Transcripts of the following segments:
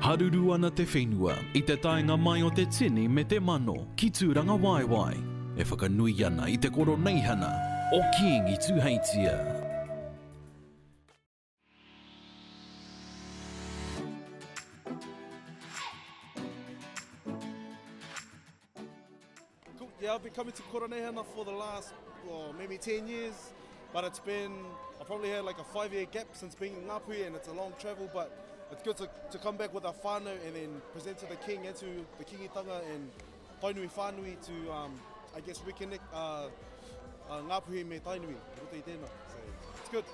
Haruru ana te whenua I te taenga mai o te tini me te mano ki tūranga waiwai. E whakanui ana I te Koronaihana o Kiingitanga. Cool. Yeah, I've been coming to Koronaihana for the last, maybe 10 years, but I've probably had like a 5-year gap since being in Ngāpuhi, and it's a long travel, but it's good to come back with our whānau and then present to the king and to the Kiingitanga and tainui whānui to, I guess, reconnect Ngāpuhi me tainui. Roto I tēnā. So it's good.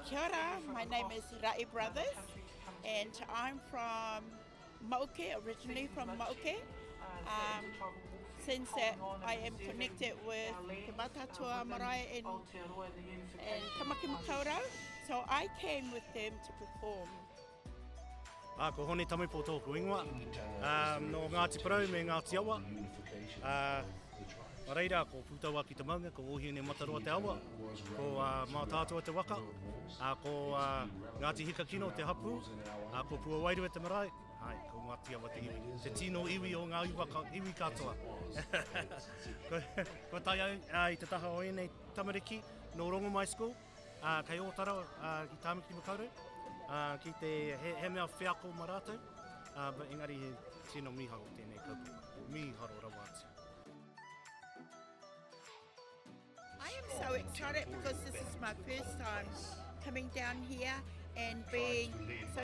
Kia ora, my name is Rai Brothers, and I'm from Mauke, originally from Mauke. Since that I am connected with Te Matatua Marae and Tamaki Makaurau, so I came with them to perform. Ko hone tamipo tōku ingoa, no Ngāti Parau me Ngāti Awa. Reira, ko pūtaua ki te maunga, ko ohine mataroa te awa, ko mā tātua te waka, ko Ngāti Hika Kino te hapu, ko Pua Wairua te marae, ai, ko Ngāti Awa te iwi, te tino iwi o ngā iwi katoa. Ko tai au I te taha o enei tamariki no Rongomai School, kei ōtara ki Tāmaki Makaurau, ki te he mea whiako ma rātou, but engari he tino miharo tēnei kaupapa, miharo rawa atu. I am so excited because this is my first time coming down here and being so